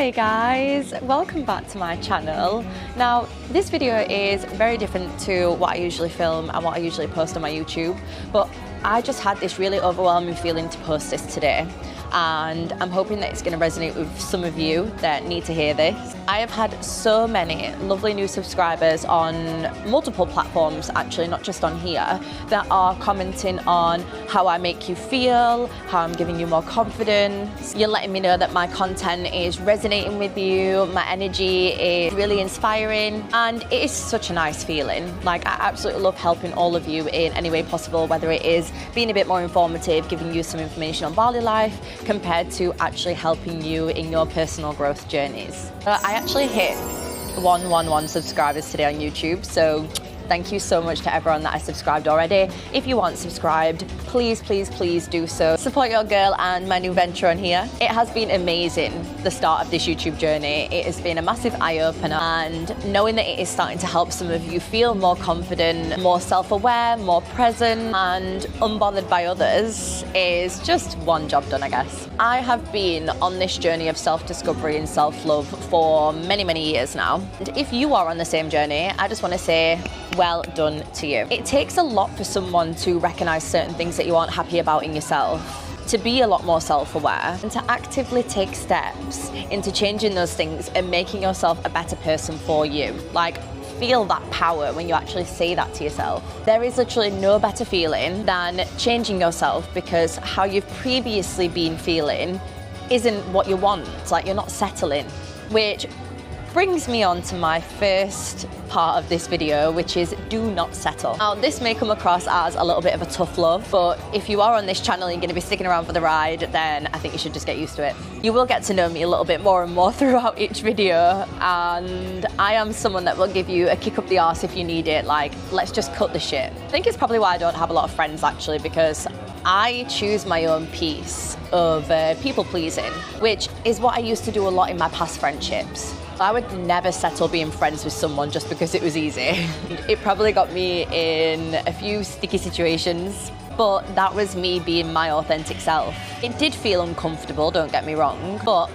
Hey guys, welcome back to my channel. Now, this video is very different to what I usually film and what I usually post on my YouTube, but I just had this really overwhelming feeling to post this today, and I'm hoping that it's going to resonate with some of you that need to hear this. I have had so many lovely new subscribers on multiple platforms, actually, not just on here, that are commenting on how I make you feel, how I'm giving you more confidence. You're letting me know that my content is resonating with you, my energy is really inspiring, and it is such a nice feeling. Like, I absolutely love helping all of you in any way possible, whether it is being a bit more informative, giving you some information on Bali life, compared to actually helping you in your personal growth journeys. I actually hit 111 subscribers today on YouTube, so thank you so much to everyone that has subscribed already. If you aren't subscribed, please, please, please do so. Support your girl and my new venture on here. It has been amazing, the start of this YouTube journey. It has been a massive eye-opener, and knowing that it is starting to help some of you feel more confident, more self-aware, more present, and unbothered by others is just one job done, I guess. I have been on this journey of self-discovery and self-love for many, many years now. And if you are on the same journey, I just want to say, well done to you. It takes a lot for someone to recognize certain things that you aren't happy about in yourself, to be a lot more self-aware, and to actively take steps into changing those things and making yourself a better person for you. Like, feel that power when you actually say that to yourself. There is literally no better feeling than changing yourself, because how you've previously been feeling isn't what you want. Like, you're not settling, which brings me on to my first part of this video, which is do not settle. Now, this may come across as a little bit of a tough love, but if you are on this channel and you're going to be sticking around for the ride, then I think you should just get used to it. You will get to know me a little bit more and more throughout each video, and I am someone that will give you a kick up the arse if you need it. Like, let's just cut the shit. I think it's probably why I don't have a lot of friends, actually, because I choose my own peace over people pleasing, which is what I used to do a lot in my past friendships. I would never settle being friends with someone just because it was easy. It probably got me in a few sticky situations, but that was me being my authentic self. It did feel uncomfortable, don't get me wrong, but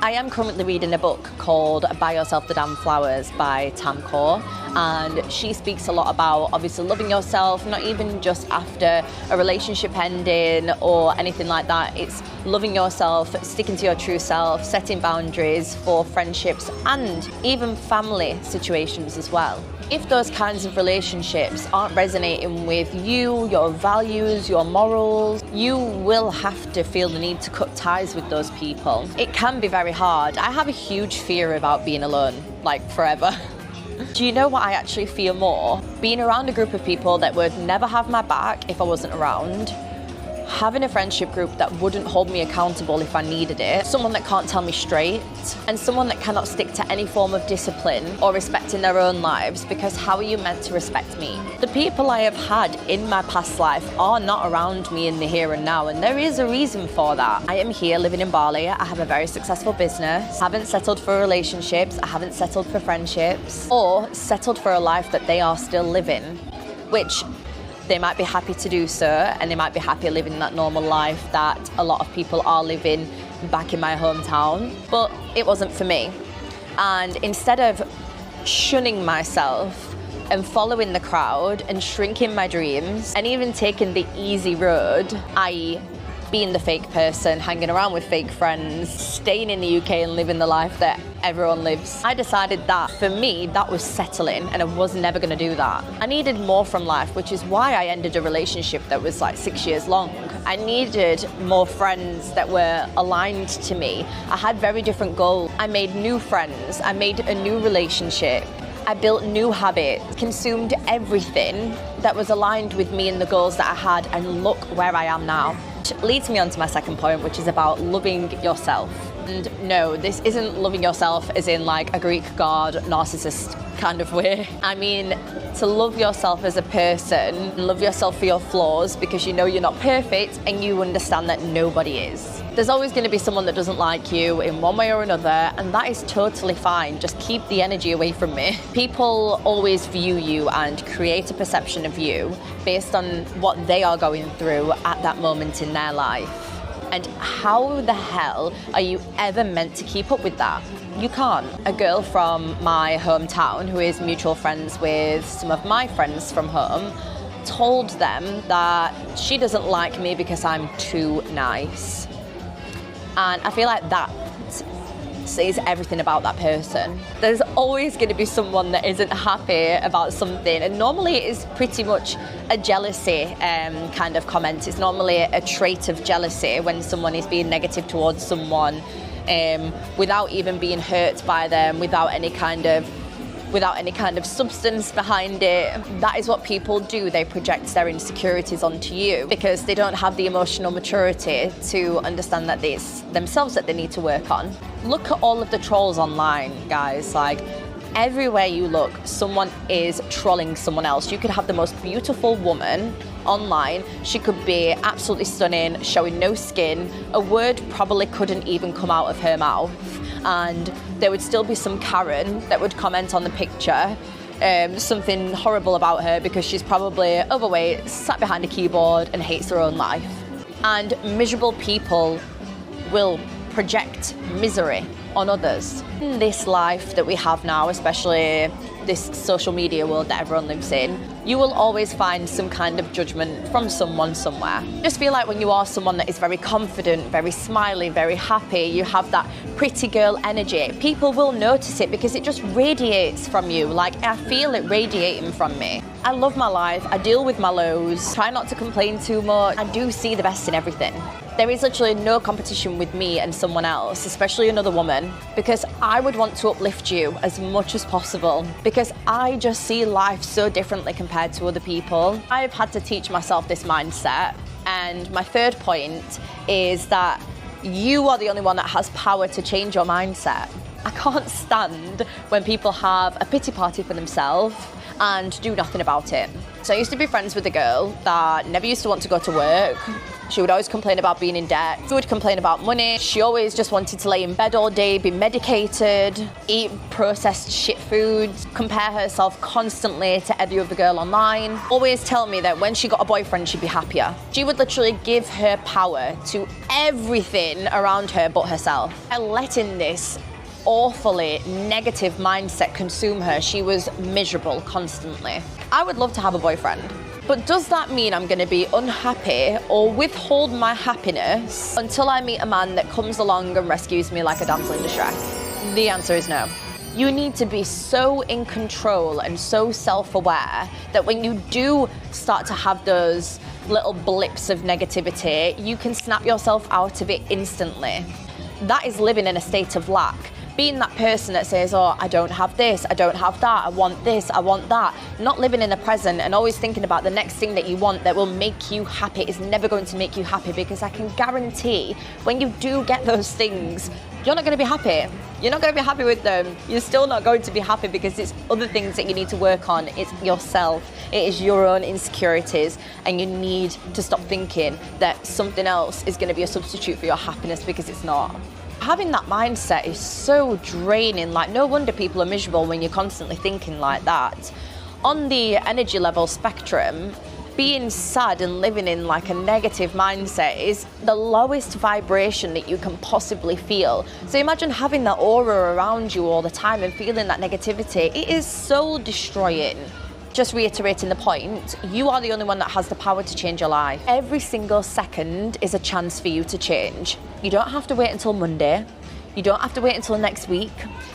I am currently reading a book called Buy Yourself the Damn Flowers by Tam Kaur, and she speaks a lot about obviously loving yourself, not even just after a relationship ending or anything like that. It's loving yourself, sticking to your true self, setting boundaries for friendships and even family situations as well. If those kinds of relationships aren't resonating with you, your values, your morals, you will have to feel the need to cut ties with those people. It can be very hard. I have a huge fear about being alone, like forever. Do you know what I actually fear more? Being around a group of people that would never have my back if I wasn't around, having a friendship group that wouldn't hold me accountable if I needed it, someone that can't tell me straight, and someone that cannot stick to any form of discipline or respect in their own lives, because how are you meant to respect me? The people I have had in my past life are not around me in the here and now, and there is a reason for that. I am here living in Bali, I have a very successful business, I haven't settled for relationships, I haven't settled for friendships, or settled for a life that they are still living, which they might be happy to do so, and they might be happy living that normal life that a lot of people are living back in my hometown, but it wasn't for me. And instead of shunning myself and following the crowd and shrinking my dreams and even taking the easy road, i.e. being the fake person, hanging around with fake friends, staying in the UK and living the life that everyone lives, I decided that for me, that was settling, and I was never gonna do that. I needed more from life, which is why I ended a relationship that was like 6 years long. I needed more friends that were aligned to me. I had very different goals. I made new friends, I made a new relationship, I built new habits, consumed everything that was aligned with me and the goals that I had, and look where I am now. Which leads me on to my second point, which is about loving yourself. And no, this isn't loving yourself as in like a Greek god, narcissist kind of way. I mean, to love yourself as a person, love yourself for your flaws, because you know you're not perfect and you understand that nobody is. There's always going to be someone that doesn't like you in one way or another, and that is totally fine. Just keep the energy away from me. People always view you and create a perception of you based on what they are going through at that moment in their life. And how the hell are you ever meant to keep up with that? You can't. A girl from my hometown who is mutual friends with some of my friends from home told them that she doesn't like me because I'm too nice. And I feel like that says everything about that person. There's always going to be someone that isn't happy about something, and normally it is pretty much a jealousy kind of comment. It's normally a trait of jealousy when someone is being negative towards someone without even being hurt by them, without any kind of substance behind it. That is what people do. They project their insecurities onto you because they don't have the emotional maturity to understand that it's themselves that they need to work on. Look at all of the trolls online, guys. Like, everywhere you look, someone is trolling someone else. You could have the most beautiful woman online. She could be absolutely stunning, showing no skin. A word probably couldn't even come out of her mouth. And there would still be some Karen that would comment on the picture, something horrible about her because she's probably overweight, sat behind a keyboard and hates her own life. And miserable people will project misery on others. In this life that we have now, especially this social media world that everyone lives in, you will always find some kind of judgment from someone somewhere. Just feel like when you are someone that is very confident, very smiley, very happy, you have that pretty girl energy, people will notice it because it just radiates from you. Like, I feel it radiating from me. I love my life, I deal with my lows, try not to complain too much. I do see the best in everything. There is literally no competition with me and someone else, especially another woman, because I would want to uplift you as much as possible because I just see life so differently compared to other people. I've had to teach myself this mindset, and my third point is that you are the only one that has power to change your mindset. I can't stand when people have a pity party for themselves and do nothing about it. So I used to be friends with a girl that never used to want to go to work. She would always complain about being in debt. She would complain about money. She always just wanted to lay in bed all day, be medicated, eat processed shit foods, compare herself constantly to every other girl online. Always tell me that when she got a boyfriend, she'd be happier. She would literally give her power to everything around her but herself. And letting this awfully negative mindset consume her, she was miserable constantly. I would love to have a boyfriend. But does that mean I'm going to be unhappy or withhold my happiness until I meet a man that comes along and rescues me like a damsel in distress? The answer is no. You need to be so in control and so self-aware that when you do start to have those little blips of negativity, you can snap yourself out of it instantly. That is living in a state of lack. Being that person that says, oh, I don't have this, I don't have that, I want this, I want that. Not living in the present and always thinking about the next thing that you want that will make you happy is never going to make you happy, because I can guarantee when you do get those things, you're not going to be happy. You're not going to be happy with them. You're still not going to be happy because it's other things that you need to work on. It's yourself. It is your own insecurities, and you need to stop thinking that something else is going to be a substitute for your happiness, because it's not. Having that mindset is so draining. Like, no wonder people are miserable when you're constantly thinking like that. On the energy level spectrum, being sad and living in like a negative mindset is the lowest vibration that you can possibly feel. So imagine having that aura around you all the time and feeling that negativity. It is soul destroying. Just reiterating the point, you are the only one that has the power to change your life. Every single second is a chance for you to change. You don't have to wait until Monday. You don't have to wait until next week.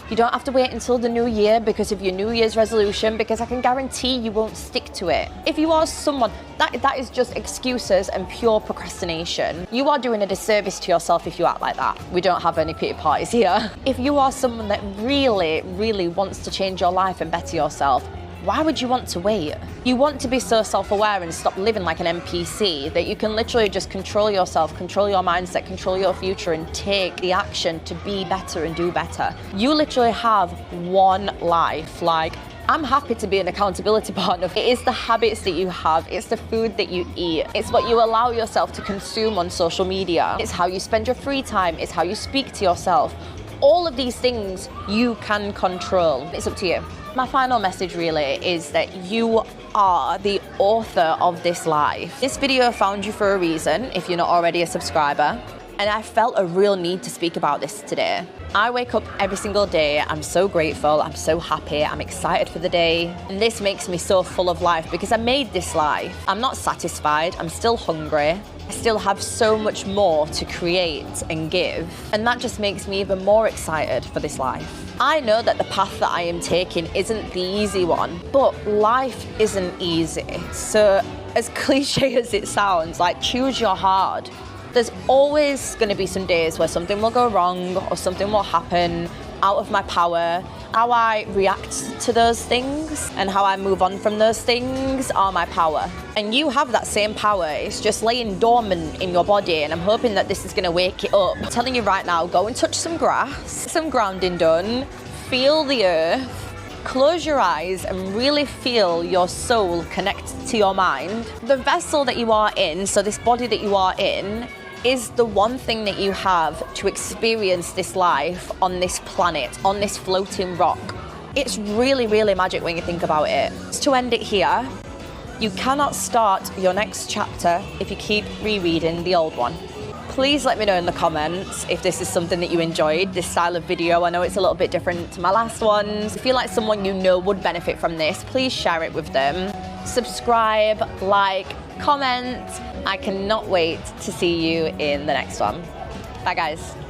You don't have to wait until the new year because of your New Year's resolution, because I can guarantee you won't stick to it. If you are someone, that is just excuses and pure procrastination. You are doing a disservice to yourself if you act like that. We don't have any pity parties here. If you are someone that really, really wants to change your life and better yourself, why would you want to wait? You want to be so self-aware and stop living like an NPC that you can literally just control yourself, control your mindset, control your future, and take the action to be better and do better. You literally have one life. Like, I'm happy to be an accountability partner. It is the habits that you have. It's the food that you eat. It's what you allow yourself to consume on social media. It's how you spend your free time. It's how you speak to yourself. All of these things you can control. It's up to you. My final message really is that you are the author of this life. This video found you for a reason, if you're not already a subscriber. And I felt a real need to speak about this today. I wake up every single day, I'm so grateful, I'm so happy, I'm excited for the day. And this makes me so full of life because I made this life. I'm not satisfied, I'm still hungry. I still have so much more to create and give. And that just makes me even more excited for this life. I know that the path that I am taking isn't the easy one, but life isn't easy. So as cliche as it sounds, like choose your hard. There's always going to be some days where something will go wrong or something will happen out of my power. How I react to those things and how I move on from those things are my power. And you have that same power. It's just laying dormant in your body, and I'm hoping that this is going to wake it up. I'm telling you right now, go and touch some grass, some grounding done, feel the earth, close your eyes and really feel your soul connect to your mind. The vessel that you are in, so this body that you are in, is the one thing that you have to experience this life on this planet, on this floating rock. It's really, really magic when you think about it. To end it here, you cannot start your next chapter if you keep rereading the old one. Please let me know in the comments if this is something that you enjoyed, this style of video. I know it's a little bit different to my last ones. If you feel like someone you know would benefit from this, please share it with them. Subscribe, like, comment. I cannot wait to see you in the next one. Bye guys.